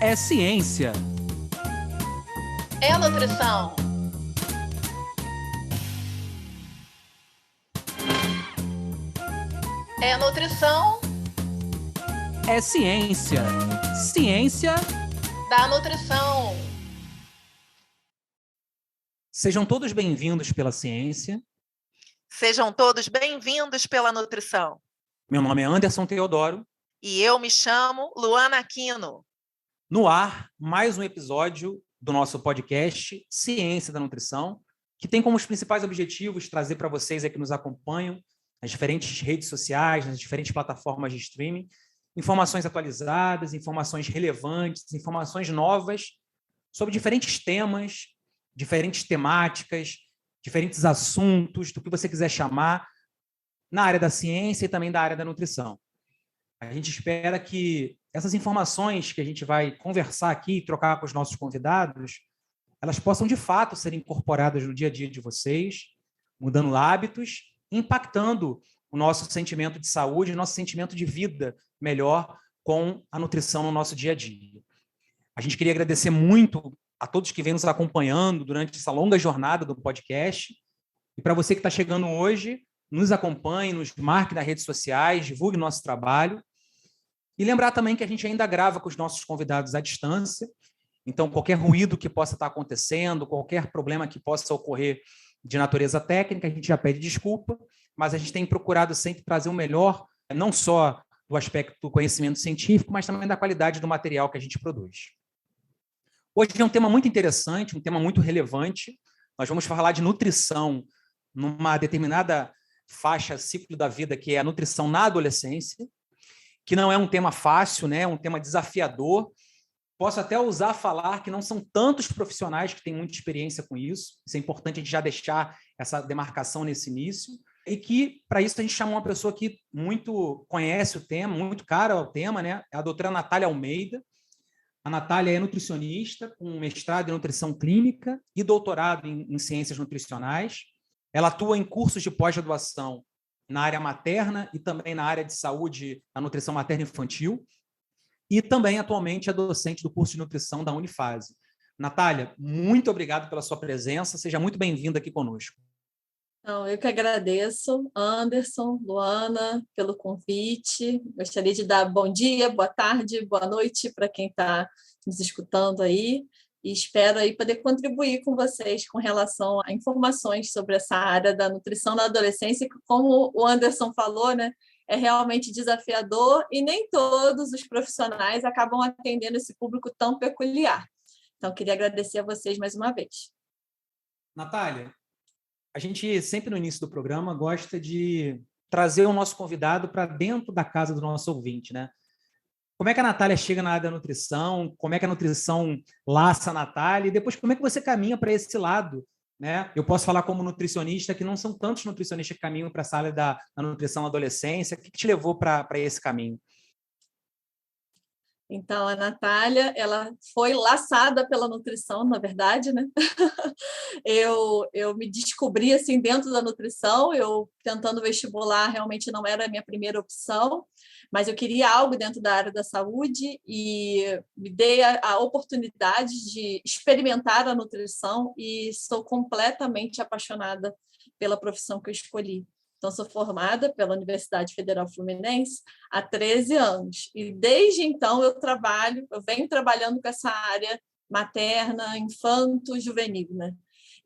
É ciência. É nutrição. É nutrição É ciência. Ciência. da nutrição. Sejam todos bem-vindos pela ciência. Sejam todos bem-vindos pela nutrição. Meu nome é Anderson Teodoro. E eu me chamo Luana Aquino. No ar, mais um episódio do nosso podcast Ciência da Nutrição, que tem como os principais objetivos trazer para vocês que nos acompanham nas diferentes redes sociais, nas diferentes plataformas de streaming, informações atualizadas, informações relevantes, informações novas sobre diferentes temas, diferentes temáticas, diferentes assuntos, do que você quiser chamar, na área da ciência e também da área da nutrição. A gente espera que essas informações que a gente vai conversar aqui e trocar com os nossos convidados, elas possam, de fato, ser incorporadas no dia a dia de vocês, mudando hábitos, impactando o nosso sentimento de saúde, o nosso sentimento de vida melhor com a nutrição no nosso dia a dia. A gente queria agradecer muito a todos que vêm nos acompanhando durante essa longa jornada do podcast. E para você que está chegando hoje, nos acompanhe, nos marque nas redes sociais, divulgue nosso trabalho. E lembrar também que a gente ainda grava com os nossos convidados à distância. Então, qualquer ruído que possa estar acontecendo, qualquer problema que possa ocorrer de natureza técnica, a gente já pede desculpa, mas a gente tem procurado sempre trazer o melhor, não só do aspecto do conhecimento científico, mas também da qualidade do material que a gente produz. Hoje é um tema muito interessante, um tema muito relevante. Nós vamos falar de nutrição numa determinada faixa, ciclo da vida, que é a nutrição na adolescência, que não é um tema fácil, né? É um tema desafiador. Posso até ousar falar que não são tantos profissionais que têm muita experiência com isso. Isso é importante a gente já deixar essa demarcação nesse início. E que, para isso, a gente chama uma pessoa que muito conhece o tema, muito cara ao tema, né? É a doutora Natália Almeida. A Natália é nutricionista, com mestrado em nutrição clínica e doutorado em ciências nutricionais. Ela atua em cursos de pós-graduação na área materna e também na área de saúde, a nutrição materna infantil. E também, atualmente, é docente do curso de nutrição da Unifase. Natália, muito obrigado pela sua presença. Seja muito bem-vinda aqui conosco. Então, eu que agradeço, Anderson, Luana, pelo convite. Gostaria de dar bom dia, boa tarde, boa noite para quem está nos escutando aí. E espero aí poder contribuir com vocês com relação a informações sobre essa área da nutrição na adolescência, que, como o Anderson falou, né, é realmente desafiador e nem todos os profissionais acabam atendendo esse público tão peculiar. Então, queria agradecer a vocês mais uma vez. Natália, a gente sempre no início do programa gosta de trazer o nosso convidado para dentro da casa do nosso ouvinte, né? Como é que a Natália chega na área da nutrição? Como é que a nutrição laça a Natália? E depois, como é que você caminha para esse lado? Né? Eu posso falar como nutricionista, que não são tantos nutricionistas que caminham para essa área da nutrição na adolescência. O que te levou para esse caminho? Então, a Natália, ela foi laçada pela nutrição, na verdade, né? Eu me descobri assim dentro da nutrição, eu tentando vestibular realmente não era a minha primeira opção, mas eu queria algo dentro da área da saúde e me dei a oportunidade de experimentar a nutrição e sou completamente apaixonada pela profissão que eu escolhi. Então, sou formada pela Universidade Federal Fluminense há 13 anos. E, desde então, eu venho trabalhando com essa área materna, infanto-juvenil, né?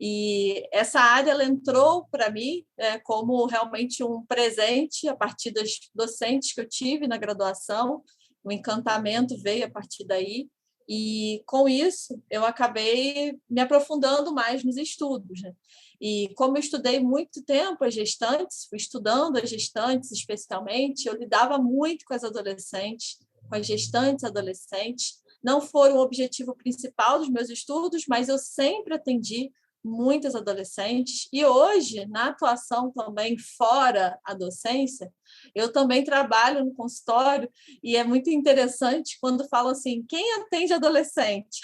E essa área ela entrou para mim como realmente um presente a partir das docentes que eu tive na graduação. O encantamento veio a partir daí. E, com isso, eu acabei me aprofundando mais nos estudos, né? E como eu estudei muito tempo as gestantes, fui estudando as gestantes especialmente, eu lidava muito com as adolescentes, com as gestantes adolescentes. Não foi o objetivo principal dos meus estudos, mas eu sempre atendi muitas adolescentes. E hoje, na atuação também fora a docência, Eu também trabalho no consultório e é muito interessante quando falam assim, quem atende adolescente?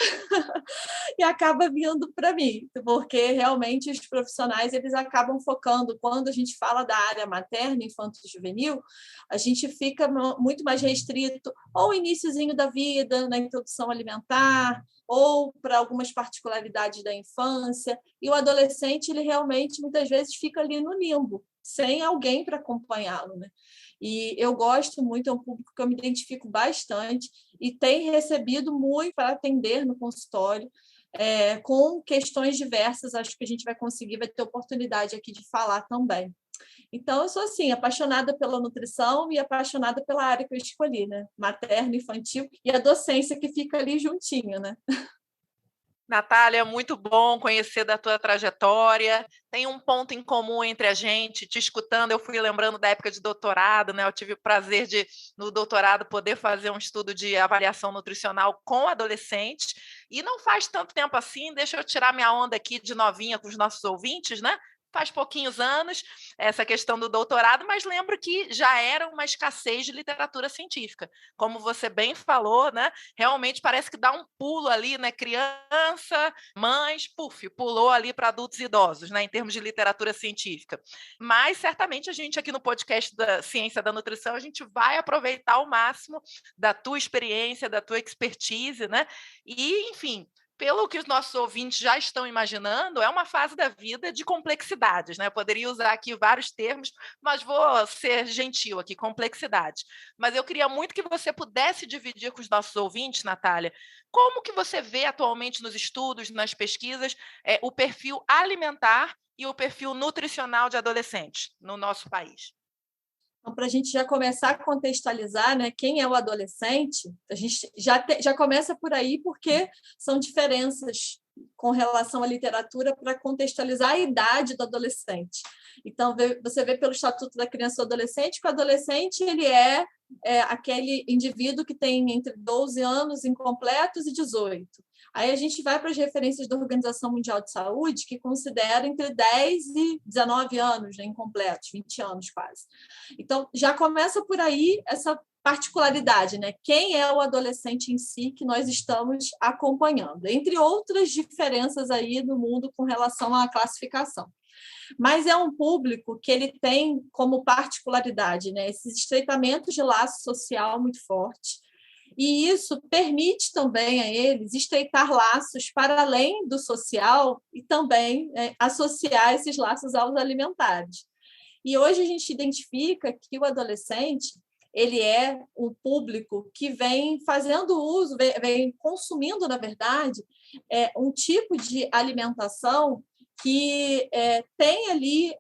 E acaba vindo para mim, porque realmente os profissionais eles acabam focando, quando a gente fala da área materna, infanto-juvenil, a gente fica muito mais restrito ao iniciozinho da vida, na introdução alimentar, ou para algumas particularidades da infância, e o adolescente ele realmente muitas vezes fica ali no limbo, sem alguém para acompanhá-lo, né? E eu gosto muito, é um público que eu me identifico bastante e tem recebido muito para atender no consultório, com questões diversas, acho que a gente vai ter oportunidade aqui de falar também. Então, eu sou, assim, apaixonada pela nutrição e apaixonada pela área que eu escolhi, né? Materno, infantil e a docência que fica ali juntinho, né? Natália, muito bom conhecer da tua trajetória. Tem um ponto em comum entre a gente. Te escutando, eu fui lembrando da época de doutorado, né? Eu tive o prazer de, no doutorado, poder fazer um estudo de avaliação nutricional com adolescentes. E não faz tanto tempo assim, deixa eu tirar minha onda aqui de novinha com os nossos ouvintes, né? Faz pouquinhos anos essa questão do doutorado, mas lembro que já era uma escassez de literatura científica. Como você bem falou, né? Realmente parece que dá um pulo ali, né? Criança, mães, pulou ali para adultos e idosos, né? Em termos de literatura científica. Mas certamente a gente aqui no podcast da Ciência da Nutrição, a gente vai aproveitar ao máximo da tua experiência, da tua expertise, né? E, enfim, pelo que os nossos ouvintes já estão imaginando, é uma fase da vida de complexidades, né? Eu poderia usar aqui vários termos, mas vou ser gentil aqui, complexidade. Mas eu queria muito que você pudesse dividir com os nossos ouvintes, Natália, como que você vê atualmente nos estudos, nas pesquisas, o perfil alimentar e o perfil nutricional de adolescentes no nosso país? Então, para a gente já começar a contextualizar, né, quem é o adolescente, a gente já começa por aí, porque são diferenças com relação à literatura para contextualizar a idade do adolescente. Então, você vê pelo Estatuto da Criança e do Adolescente que o adolescente ele é aquele indivíduo que tem entre 12 anos incompletos e 18. Aí a gente vai para as referências da Organização Mundial de Saúde, que considera entre 10 e 19 anos, né, incompletos, 20 anos quase. Então, já começa por aí essa particularidade, né? Quem é o adolescente em si que nós estamos acompanhando, entre outras diferenças aí no mundo com relação à classificação. Mas é um público que ele tem como particularidade, né, esses estreitamentos de laço social muito forte, e isso permite também a eles estreitar laços para além do social e também associar esses laços aos alimentares. E hoje a gente identifica que o adolescente ele é um público que vem fazendo uso, vem consumindo, na verdade, um tipo de alimentação que tem ali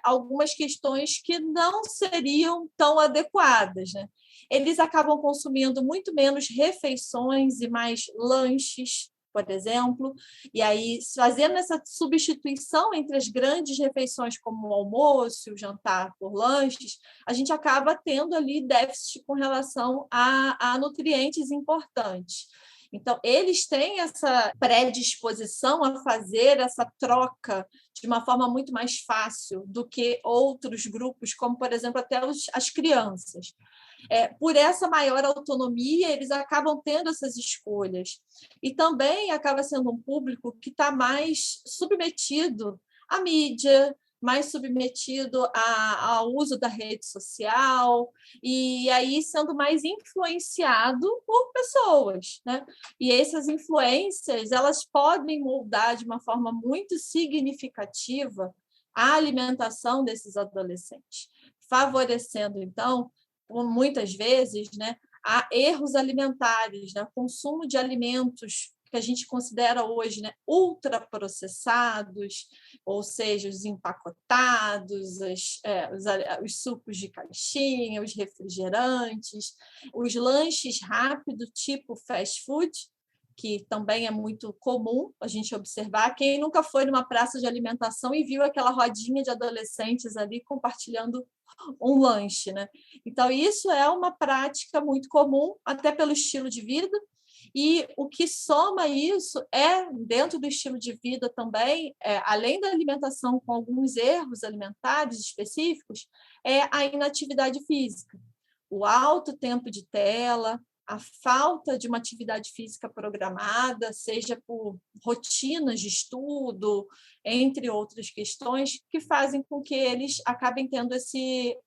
algumas questões que não seriam tão adequadas, né? Eles acabam consumindo muito menos refeições e mais lanches, por exemplo, e aí fazendo essa substituição entre as grandes refeições como o almoço e o jantar por lanches, a gente acaba tendo ali déficit com relação a nutrientes importantes. Então, eles têm essa predisposição a fazer essa troca de uma forma muito mais fácil do que outros grupos, como, por exemplo, até as crianças. Por essa maior autonomia, eles acabam tendo essas escolhas. E também acaba sendo um público que está mais submetido à mídia, mais submetido ao uso da rede social, e aí sendo mais influenciado por pessoas, né? E essas influências, elas podem moldar de uma forma muito significativa a alimentação desses adolescentes, favorecendo, então, muitas vezes, né, a erros alimentares, né, consumo de alimentos que a gente considera hoje, né, ultraprocessados, ou seja, os empacotados, os sucos de caixinha, os refrigerantes, os lanches rápidos, tipo fast food, que também é muito comum a gente observar. Quem nunca foi numa praça de alimentação e viu aquela rodinha de adolescentes ali compartilhando um lanche, né? Então, isso é uma prática muito comum, até pelo estilo de vida, E o que soma isso dentro do estilo de vida também, além da alimentação com alguns erros alimentares específicos, é a inatividade física. O alto tempo de tela, a falta de uma atividade física programada, seja por rotinas de estudo, entre outras questões, que fazem com que eles acabem tendo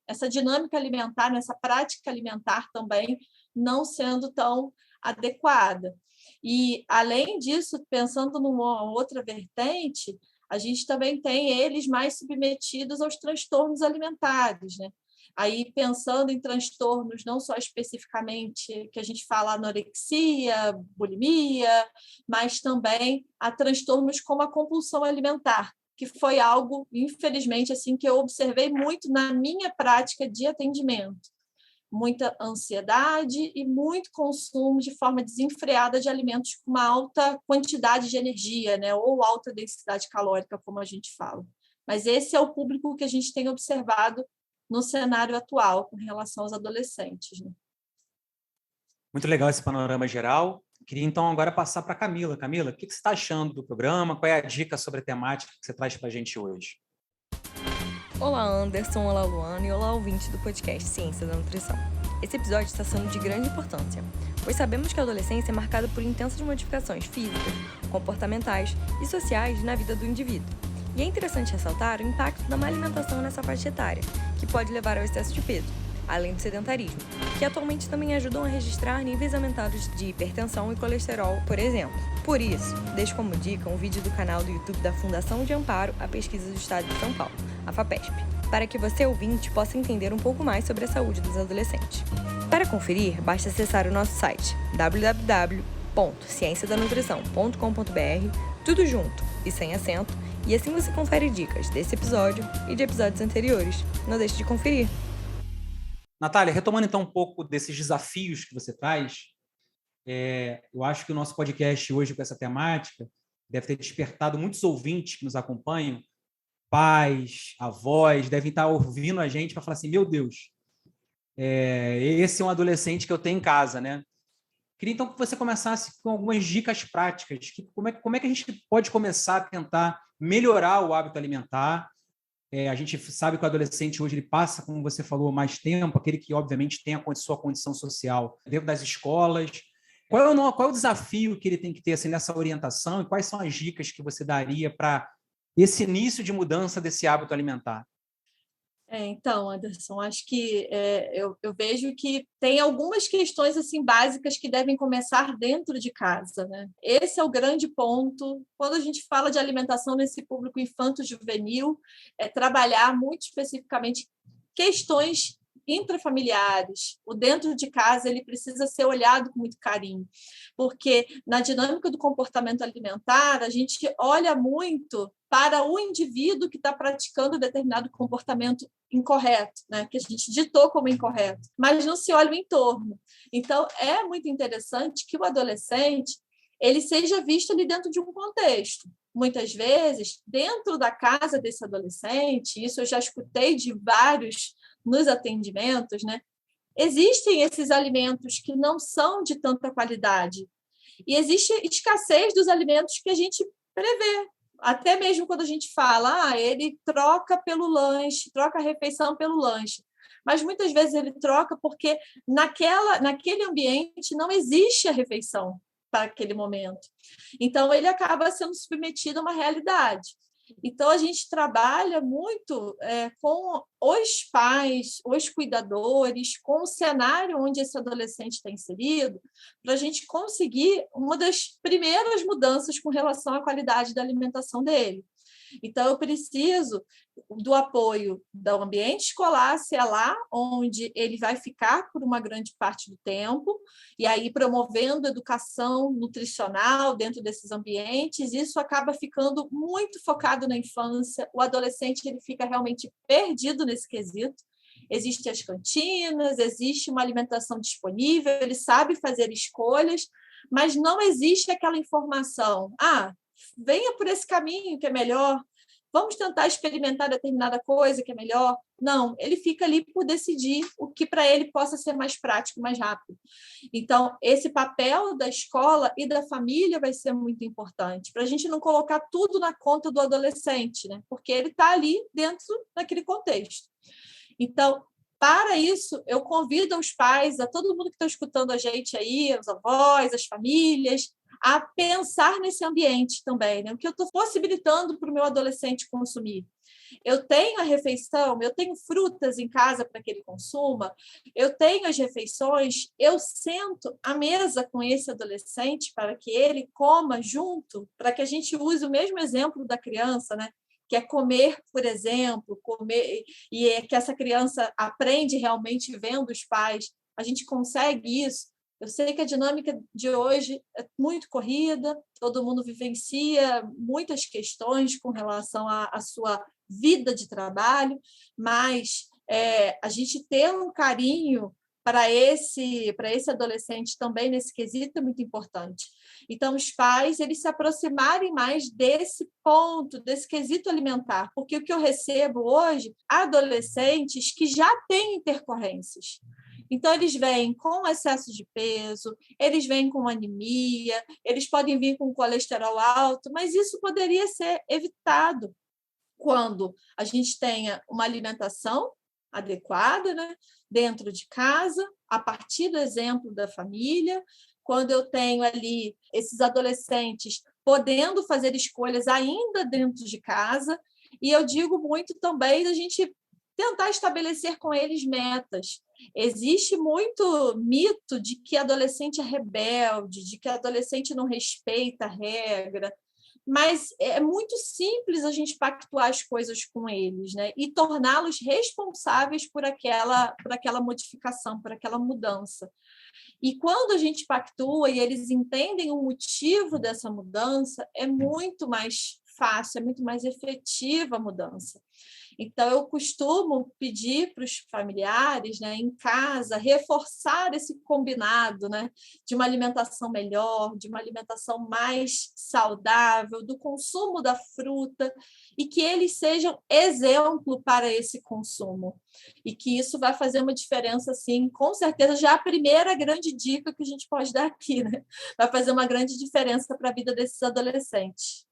essa dinâmica alimentar, essa prática alimentar também não sendo tão adequada. E, além disso, pensando numa outra vertente, a gente também tem eles mais submetidos aos transtornos alimentares, né? Aí, pensando em transtornos, não só especificamente que a gente fala anorexia, bulimia, mas também a transtornos como a compulsão alimentar, que foi algo, infelizmente, assim, que eu observei muito na minha prática de atendimento. Muita ansiedade e muito consumo de forma desenfreada de alimentos com uma alta quantidade de energia, né? Ou alta densidade calórica, como a gente fala. Mas esse é o público que a gente tem observado no cenário atual com relação aos adolescentes, né? Muito legal esse panorama geral. Queria, então, agora passar para a Camila. Camila, o que você está achando do programa? Qual é a dica sobre a temática que você traz para a gente hoje? Olá, Anderson, olá, Luana e olá, ouvinte do podcast Ciência da Nutrição. Esse episódio está sendo de grande importância, pois sabemos que a adolescência é marcada por intensas modificações físicas, comportamentais e sociais na vida do indivíduo. E é interessante ressaltar o impacto da má alimentação nessa faixa etária, que pode levar ao excesso de peso, além do sedentarismo, que atualmente também ajudam a registrar níveis aumentados de hipertensão e colesterol, por exemplo. Por isso, deixo como dica um vídeo do canal do YouTube da Fundação de Amparo à Pesquisa do Estado de São Paulo, a FAPESP, para que você, ouvinte, possa entender um pouco mais sobre a saúde dos adolescentes. Para conferir, basta acessar o nosso site www.cienciadanutrição.com.br, tudo junto e sem acento, e assim você confere dicas desse episódio e de episódios anteriores. Não deixe de conferir! Natália, retomando então um pouco desses desafios que você traz, eu acho que o nosso podcast hoje com essa temática deve ter despertado muitos ouvintes que nos acompanham, pais, avós, devem estar ouvindo a gente para falar assim, meu Deus, esse é um adolescente que eu tenho em casa, né? Queria então que você começasse com algumas dicas práticas. Como é que a gente pode começar a tentar melhorar o hábito alimentar? A gente sabe que o adolescente hoje ele passa, como você falou, mais tempo, aquele que obviamente tem a sua condição social dentro das escolas. Qual é o desafio que ele tem que ter assim, nessa orientação e quais são as dicas que você daria para esse início de mudança desse hábito alimentar? Então, Anderson, acho que eu vejo que tem algumas questões assim básicas que devem começar dentro de casa, né? Esse é o grande ponto. Quando a gente fala de alimentação nesse público infanto-juvenil, trabalhar muito especificamente questões intrafamiliares. O dentro de casa ele precisa ser olhado com muito carinho, porque na dinâmica do comportamento alimentar a gente olha muito para o indivíduo que está praticando determinado comportamento incorreto, né? Que a gente ditou como incorreto, mas não se olha o entorno. Então, é muito interessante que o adolescente ele seja visto ali dentro de um contexto. Muitas vezes, dentro da casa desse adolescente, isso eu já escutei de vários nos atendimentos, né? Existem esses alimentos que não são de tanta qualidade e existe escassez dos alimentos que a gente prevê. Até mesmo quando a gente fala, ele troca pelo lanche, troca a refeição pelo lanche. Mas muitas vezes ele troca porque naquele ambiente não existe a refeição para aquele momento. Então, ele acaba sendo submetido a uma realidade. Então, a gente trabalha muito com os pais, os cuidadores, com o cenário onde esse adolescente está inserido, para a gente conseguir uma das primeiras mudanças com relação à qualidade da alimentação dele. Então, eu preciso do apoio do ambiente escolar, se é lá onde ele vai ficar por uma grande parte do tempo, e aí promovendo educação nutricional dentro desses ambientes, isso acaba ficando muito focado na infância, o adolescente ele fica realmente perdido nesse quesito. Existem as cantinas, existe uma alimentação disponível, ele sabe fazer escolhas, mas não existe aquela informação, venha por esse caminho que é melhor, vamos tentar experimentar determinada coisa que é melhor. Não, ele fica ali por decidir o que para ele possa ser mais prático, mais rápido. Então, esse papel da escola e da família vai ser muito importante, para a gente não colocar tudo na conta do adolescente, né? Porque ele está ali dentro daquele contexto. Então, para isso, eu convido os pais, a todo mundo que está escutando a gente aí, os avós, as famílias, a pensar nesse ambiente também, né? O que eu estou possibilitando para o meu adolescente consumir. Eu tenho a refeição, eu tenho frutas em casa para que ele consuma, eu tenho as refeições, eu sento à mesa com esse adolescente para que ele coma junto, para que a gente use o mesmo exemplo da criança, né? Que é comer, por exemplo, comer, e é que essa criança aprende realmente vendo os pais. A gente consegue isso. Eu sei que a dinâmica de hoje é muito corrida, todo mundo vivencia muitas questões com relação à sua vida de trabalho, mas a gente ter um carinho para esse adolescente também nesse quesito é muito importante. Então, os pais eles se aproximarem mais desse ponto, desse quesito alimentar, porque o que eu recebo hoje, adolescentes que já têm intercorrências. Então, eles vêm com excesso de peso, eles vêm com anemia, eles podem vir com colesterol alto, mas isso poderia ser evitado quando a gente tenha uma alimentação adequada, né, dentro de casa, a partir do exemplo da família, quando eu tenho ali esses adolescentes podendo fazer escolhas ainda dentro de casa, e eu digo muito também da gente tentar estabelecer com eles metas. Existe muito mito de que adolescente é rebelde, de que adolescente não respeita a regra, mas é muito simples a gente pactuar as coisas com eles, né? E torná-los responsáveis por aquela modificação, por aquela mudança. E quando a gente pactua e eles entendem o motivo dessa mudança, é muito mais fácil, é muito mais efetiva a mudança. Então, eu costumo pedir para os familiares, né, em casa, reforçar esse combinado, né, de uma alimentação melhor, de uma alimentação mais saudável, do consumo da fruta, e que eles sejam exemplo para esse consumo. E que isso vai fazer uma diferença, sim, com certeza. Já a primeira grande dica que a gente pode dar aqui, né? Vai fazer uma grande diferença para a vida desses adolescentes.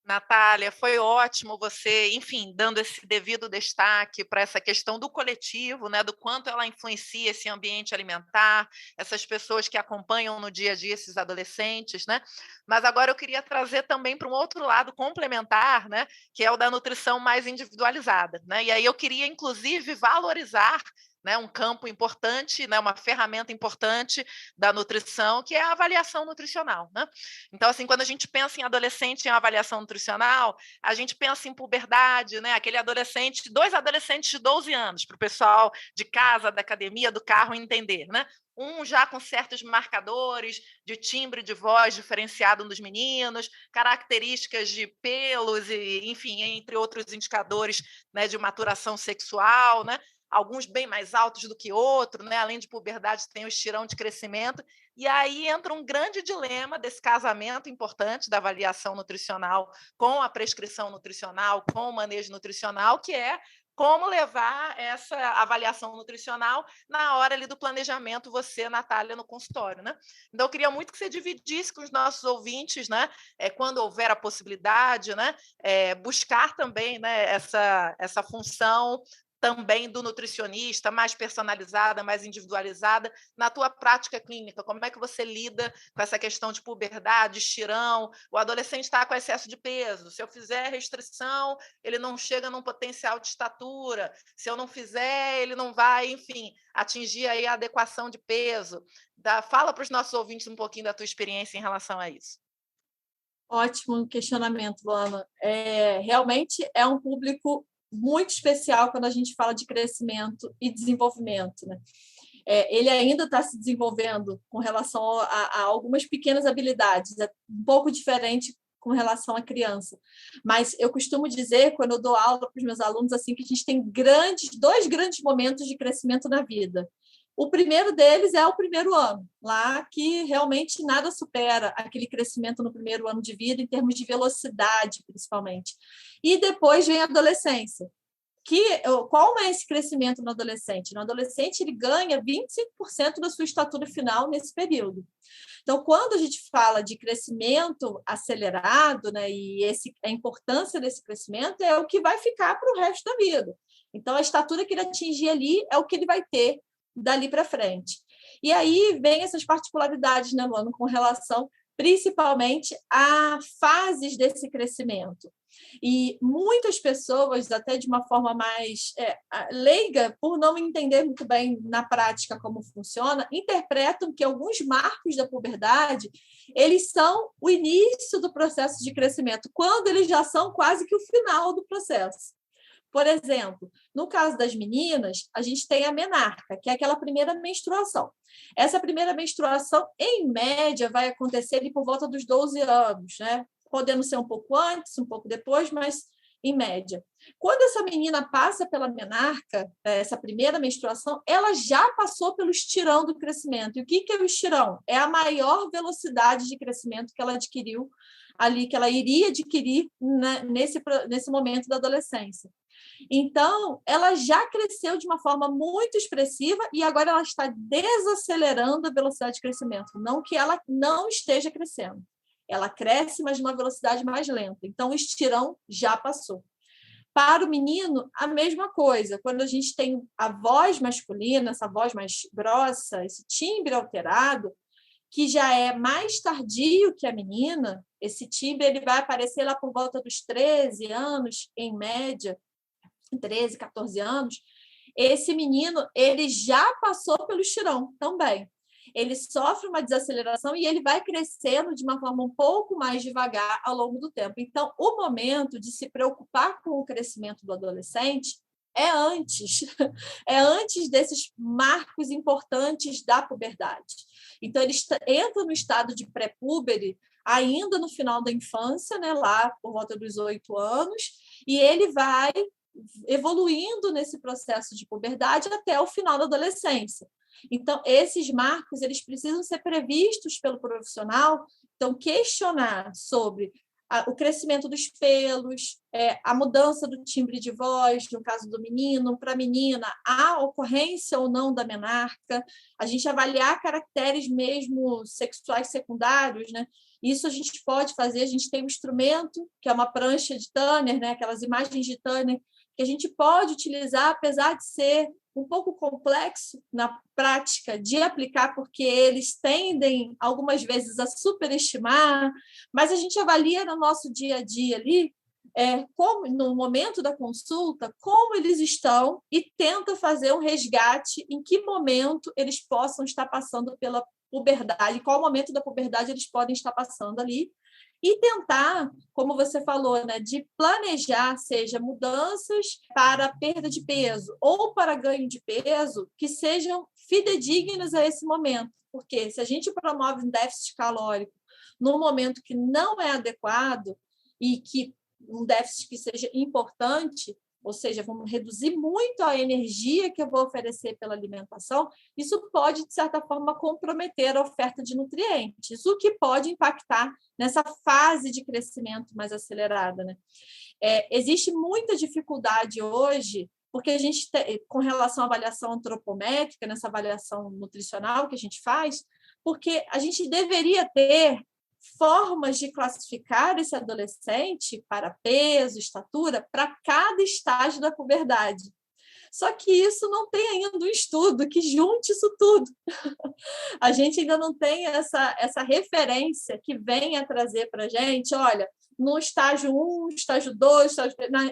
Natália, foi ótimo você, enfim, dando esse devido destaque para essa questão do coletivo, né, do quanto ela influencia esse ambiente alimentar, essas pessoas que acompanham no dia a dia esses adolescentes, né? Mas agora eu queria trazer também para um outro lado complementar, né, que é o da nutrição mais individualizada, né? E aí eu queria, inclusive, valorizar, né, um campo importante, né, uma ferramenta importante da nutrição, que é a avaliação nutricional, né? Então, assim, quando a gente pensa em adolescente em avaliação nutricional, a gente pensa em puberdade, né? Aquele adolescente, 2 adolescentes de 12 anos, para o pessoal de casa, da academia, do carro entender, né? Um já com certos marcadores de timbre de voz diferenciado nos meninos, características de pelos, e, enfim, entre outros indicadores, né, de maturação sexual, né? Alguns bem mais altos do que outros, né? Além de puberdade, tem o estirão de crescimento. E aí entra um grande dilema desse casamento importante da avaliação nutricional com a prescrição nutricional, com o manejo nutricional, que é como levar essa avaliação nutricional na hora ali do planejamento, você, Natália, no consultório, né? Então, eu queria muito que você dividisse com os nossos ouvintes, né? Quando houver a possibilidade, né? Buscar também, né, essa função também do nutricionista, mais personalizada, mais individualizada, na tua prática clínica, como é que você lida com essa questão de puberdade, estirão, o adolescente está com excesso de peso, se eu fizer restrição, ele não chega num potencial de estatura, se eu não fizer, ele não vai, enfim, atingir aí a adequação de peso. Fala para os nossos ouvintes um pouquinho da tua experiência em relação a isso. Ótimo questionamento, Luana. Realmente é um público muito especial quando a gente fala de crescimento e desenvolvimento, né? Ele ainda está se desenvolvendo com relação a algumas pequenas habilidades, é um pouco diferente com relação à criança. Mas eu costumo dizer, quando eu dou aula para os meus alunos, assim, que a gente tem 2 grandes momentos de crescimento na vida, O primeiro deles é o primeiro ano, lá que realmente nada supera aquele crescimento no primeiro ano de vida, em termos de velocidade, principalmente. E depois vem a adolescência. Qual é esse crescimento no adolescente? No adolescente, ele ganha 25% da sua estatura final nesse período. Então, quando a gente fala de crescimento acelerado, né, e a importância desse crescimento é o que vai ficar para o resto da vida. Então, a estatura que ele atingir ali é o que ele vai ter dali para frente. E aí vem essas particularidades, né, Luana, com relação principalmente a fases desse crescimento. E muitas pessoas, até de uma forma mais leiga, por não entender muito bem na prática como funciona, interpretam que alguns marcos da puberdade, eles são o início do processo de crescimento, quando eles já são quase que o final do processo. Por exemplo, no caso das meninas, a gente tem a menarca, que é aquela primeira menstruação. Essa primeira menstruação, em média, vai acontecer ali por volta dos 12 anos, né? Podendo ser um pouco antes, um pouco depois, mas em média. Quando essa menina passa pela menarca, essa primeira menstruação, ela já passou pelo estirão do crescimento. E o que é o estirão? É a maior velocidade de crescimento que ela adquiriu ali, que ela iria adquirir nesse momento da adolescência. Então, ela já cresceu de uma forma muito expressiva e agora ela está desacelerando a velocidade de crescimento. Não que ela não esteja crescendo. Ela cresce, mas de uma velocidade mais lenta. Então, o estirão já passou. Para o menino, a mesma coisa. Quando a gente tem a voz masculina, essa voz mais grossa, esse timbre alterado, que já é mais tardio que a menina, esse timbre ele vai aparecer lá por volta dos 13 anos, em média, 13, 14 anos, esse menino ele já passou pelo estirão também. Ele sofre uma desaceleração e ele vai crescendo de uma forma um pouco mais devagar ao longo do tempo. Então, o momento de se preocupar com o crescimento do adolescente é antes desses marcos importantes da puberdade. Então, ele entra no estado de pré-púbere ainda no final da infância, né, lá por volta dos 8 anos, e ele vai evoluindo nesse processo de puberdade até o final da adolescência. Então, esses marcos eles precisam ser previstos pelo profissional, então, questionar sobre o crescimento dos pelos, a mudança do timbre de voz, no caso do menino, para a menina, a ocorrência ou não da menarca, a gente avaliar caracteres mesmo sexuais secundários, né? Isso a gente pode fazer, a gente tem um instrumento, que é uma prancha de Tanner, né? Aquelas imagens de Tanner, que a gente pode utilizar, apesar de ser um pouco complexo na prática de aplicar, porque eles tendem, algumas vezes, a superestimar, mas a gente avalia no nosso dia a dia ali, como, no momento da consulta, como eles estão e tenta fazer um resgate em que momento eles possam estar passando pela puberdade, qual momento da puberdade eles podem estar passando ali, e tentar, como você falou, né, de planejar, seja mudanças para perda de peso ou para ganho de peso, que sejam fidedignas a esse momento. Porque se a gente promove um déficit calórico num momento que não é adequado e que um déficit que seja importante, ou seja, vamos reduzir muito a energia que eu vou oferecer pela alimentação, isso pode, de certa forma, comprometer a oferta de nutrientes, o que pode impactar nessa fase de crescimento mais acelerada, né? Existe muita dificuldade hoje, porque a gente, com relação à avaliação antropométrica, nessa avaliação nutricional que a gente faz, porque a gente deveria ter formas de classificar esse adolescente para peso, estatura, para cada estágio da puberdade. Só que isso não tem ainda um estudo que junte isso tudo. A gente ainda não tem essa referência que venha trazer para a gente, olha, no estágio 1, estágio 2,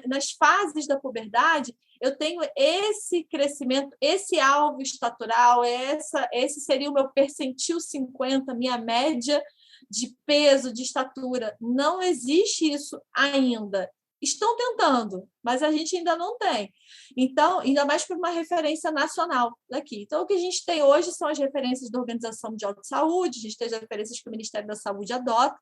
nas fases da puberdade, eu tenho esse crescimento, esse alvo estatural, esse seria o meu percentil 50, minha média de peso, de estatura. Não existe isso ainda. Estão tentando, mas a gente ainda não tem. Então, ainda mais por uma referência nacional daqui. Então, o que a gente tem hoje são as referências da Organização Mundial de Saúde, a gente tem as referências que o Ministério da Saúde adota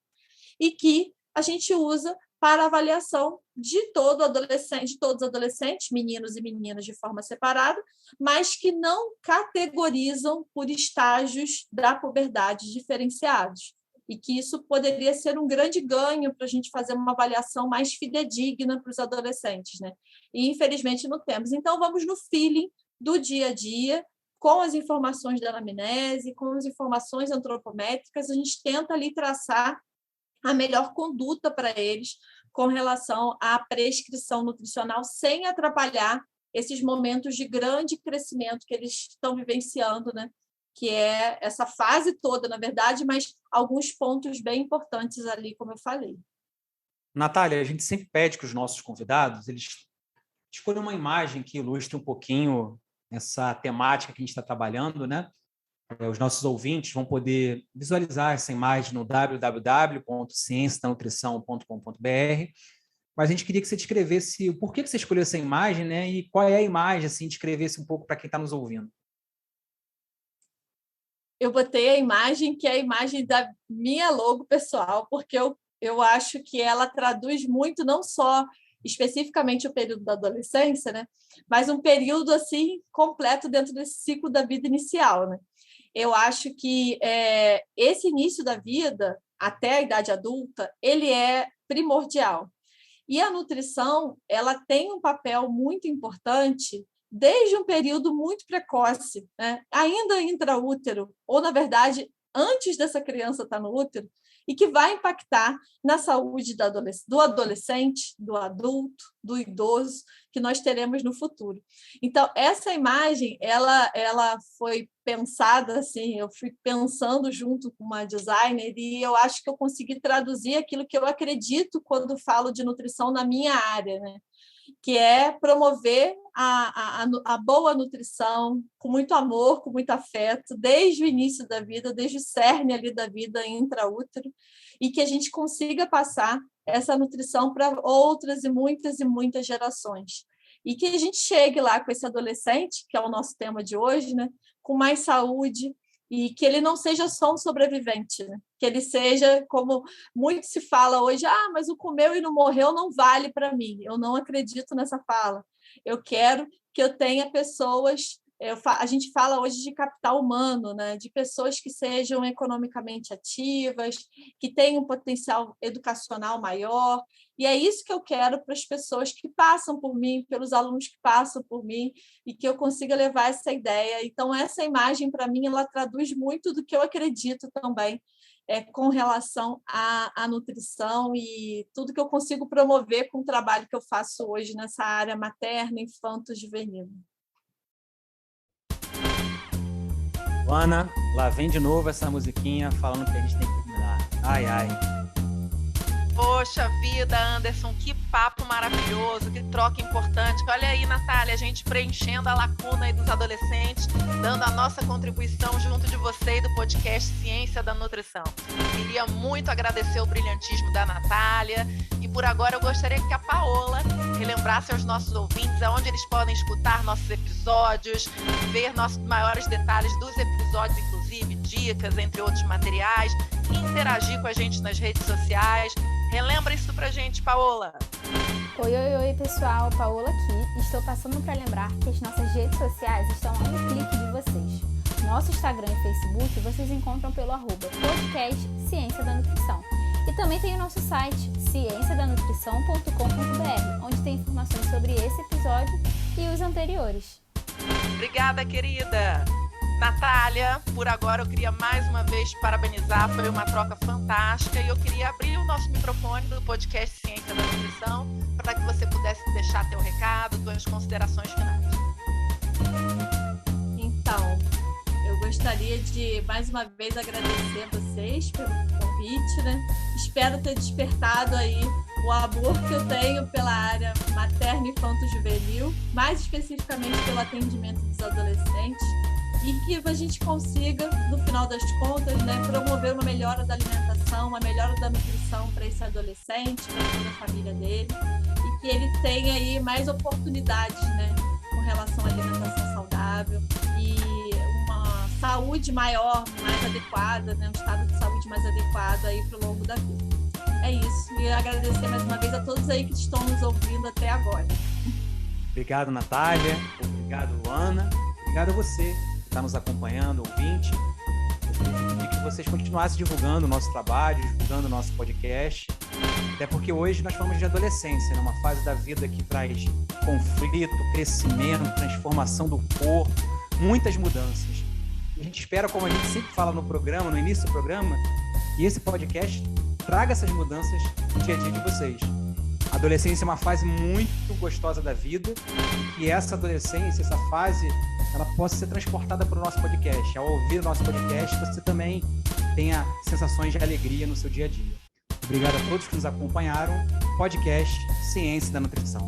e que a gente usa para avaliação de todos os adolescentes, meninos e meninas de forma separada, mas que não categorizam por estágios da puberdade diferenciados. E que isso poderia ser um grande ganho para a gente fazer uma avaliação mais fidedigna para os adolescentes, né? E, infelizmente, não temos. Então, vamos no feeling do dia a dia, com as informações da anamnese, com as informações antropométricas, a gente tenta ali traçar a melhor conduta para eles com relação à prescrição nutricional, sem atrapalhar esses momentos de grande crescimento que eles estão vivenciando, né? Que é essa fase toda, na verdade, mas alguns pontos bem importantes ali, como eu falei. Natália, a gente sempre pede que os nossos convidados eles escolham uma imagem que ilustre um pouquinho essa temática que a gente está trabalhando, né? Os nossos ouvintes vão poder visualizar essa imagem no www.cienciadanutrição.com.br, mas a gente queria que você descrevesse o porquê que você escolheu essa imagem, né? E qual é a imagem, assim, descrevesse um pouco para quem está nos ouvindo. Eu botei a imagem que é a imagem da minha logo pessoal, porque eu acho que ela traduz muito, não só especificamente o período da adolescência, né? Mas um período assim completo dentro desse ciclo da vida inicial, né? Eu acho que esse início da vida, até a idade adulta, ele é primordial. E a nutrição, ela tem um papel muito importante desde um período muito precoce, né? Ainda intraútero, ou, na verdade, antes dessa criança estar no útero, e que vai impactar na saúde do adolescente, do adulto, do idoso, que nós teremos no futuro. Então, essa imagem, ela foi pensada, assim, eu fui pensando junto com uma designer, e eu acho que eu consegui traduzir aquilo que eu acredito quando falo de nutrição na minha área, né? Que é promover a boa nutrição com muito amor, com muito afeto, desde o início da vida, desde o cerne ali da vida intraútero, e que a gente consiga passar essa nutrição para outras e muitas gerações. E que a gente chegue lá com esse adolescente, que é o nosso tema de hoje, né, com mais saúde, e que ele não seja só um sobrevivente, né? Que ele seja, como muito se fala hoje, mas o comeu e não morreu não vale para mim. Eu não acredito nessa fala. Eu quero que eu tenha pessoas... a gente fala hoje de capital humano, né? De pessoas que sejam economicamente ativas, que tenham um potencial educacional maior. E é isso que eu quero para as pessoas que passam por mim, pelos alunos que passam por mim, e que eu consiga levar essa ideia. Então, essa imagem, para mim, ela traduz muito do que eu acredito também com relação à nutrição e tudo que eu consigo promover com o trabalho que eu faço hoje nessa área materna, infanto-juvenil. Ana, lá vem de novo essa musiquinha falando que a gente tem que terminar. Ai, ai. Poxa vida, Anderson, que papo maravilhoso, que troca importante. Olha aí, Natália, a gente preenchendo a lacuna aí dos adolescentes, dando a nossa contribuição junto de você e do podcast Ciência da Nutrição. Queria muito agradecer o brilhantismo da Natália e por agora eu gostaria que a Paola relembrasse aos nossos ouvintes aonde eles podem escutar nossos episódios, ver nossos maiores detalhes dos episódios, inclusive dicas, entre outros materiais, e interagir com a gente nas redes sociais. Relembra isso pra gente, Paola. Oi, pessoal, Paola aqui. Estou passando para lembrar que as nossas redes sociais estão a um clique de vocês. Nosso Instagram e Facebook vocês encontram pelo @podcast Ciência da Nutrição. E também tem o nosso site, cienciadanutrição.com.br, onde tem informações sobre esse episódio e os anteriores. Obrigada, querida. Natália, por agora eu queria mais uma vez parabenizar, foi uma troca fantástica e eu queria abrir o nosso microfone do podcast Ciência da Nutrição para que você pudesse deixar teu recado, tuas considerações finais. Então, eu gostaria de mais uma vez agradecer a vocês pelo convite, né? Espero ter despertado aí o amor que eu tenho pela área materna e infanto-juvenil, mais especificamente pelo atendimento dos adolescentes, e que a gente consiga, no final das contas, né, promover uma melhora da alimentação, uma melhora da nutrição para esse adolescente, para toda a família dele, e que ele tenha aí mais oportunidades, né, com relação à alimentação saudável e uma saúde maior, mais adequada, né, um estado de saúde mais adequado aí para o longo da vida. é isso. E agradecer mais uma vez a todos aí que estão nos ouvindo até agora. Obrigado, Natália. Obrigado, Luana. Obrigado a você que está nos acompanhando, ouvinte. E que vocês continuassem divulgando o nosso trabalho, divulgando o nosso podcast. Até porque hoje nós falamos de adolescência, numa fase da vida que traz conflito, crescimento, transformação do corpo, muitas mudanças. E a gente espera, como a gente sempre fala no programa, no início do programa, que esse podcast traga essas mudanças no dia a dia de vocês. A adolescência é uma fase muito gostosa da vida e que essa adolescência, essa fase, ela possa ser transportada para o nosso podcast. Ao ouvir o nosso podcast, você também tenha sensações de alegria no seu dia a dia. Obrigado a todos que nos acompanharam. Podcast Ciência da Nutrição.